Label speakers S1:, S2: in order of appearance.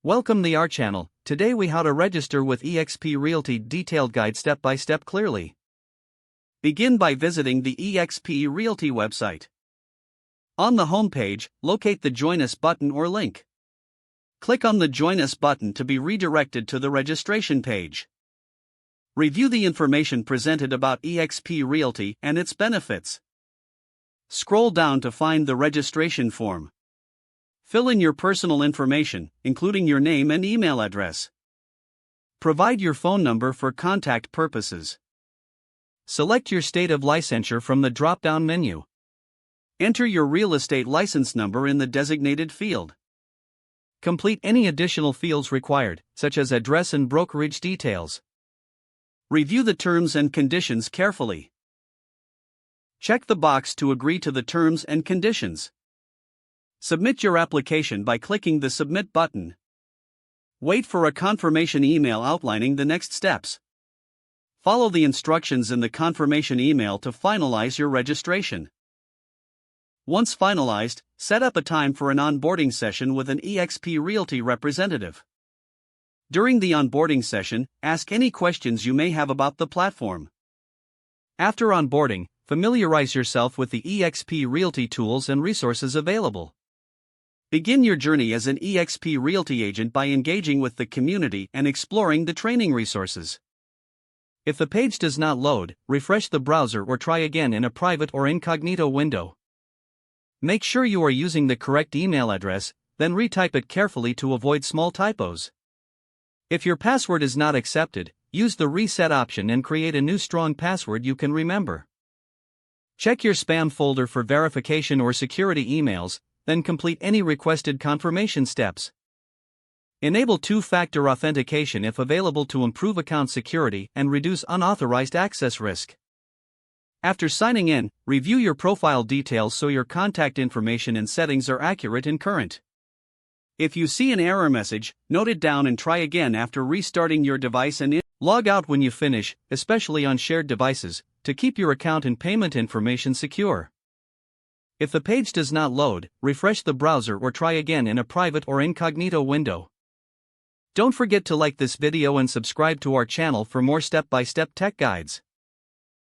S1: Welcome to our channel. Today we how to register with eXp Realty detailed guide step by step clearly. Begin by visiting the eXp Realty website. On the home page, locate the Join Us button or link. Click on the Join Us button to be redirected to the registration page. Review the information presented about eXp Realty and its benefits. Scroll down to find the registration form. Fill in your personal information, including your name and email address. Provide your phone number for contact purposes. Select your state of licensure from the drop-down menu. Enter your real estate license number in the designated field. Complete any additional fields required, such as address and brokerage details. Review the terms and conditions carefully. Check the box to agree to the terms and conditions. Submit your application by clicking the Submit button. Wait for a confirmation email outlining the next steps. Follow the instructions in the confirmation email to finalize your registration. Once finalized, set up a time for an onboarding session with an eXp Realty representative. During the onboarding session, ask any questions you may have about the platform. After onboarding, familiarize yourself with the eXp Realty tools and resources available. Begin your journey as an eXp Realty agent by engaging with the community and exploring the training resources. If the page does not load, refresh the browser or try again in a private or incognito window. Make sure you are using the correct email address, then retype it carefully to avoid small typos. If your password is not accepted, use the reset option and create a new strong password you can remember. Check your spam folder for verification or security emails, then complete any requested confirmation steps. Enable two-factor authentication if available to improve account security and reduce unauthorized access risk. After signing in, review your profile details so your contact information and settings are accurate and current. If you see an error message, note it down and try again after restarting your device and log out when you finish, especially on shared devices, to keep your account and payment information secure. If the page does not load, refresh the browser or try again in a private or incognito window. Don't forget to like this video and subscribe to our channel for more step-by-step tech guides.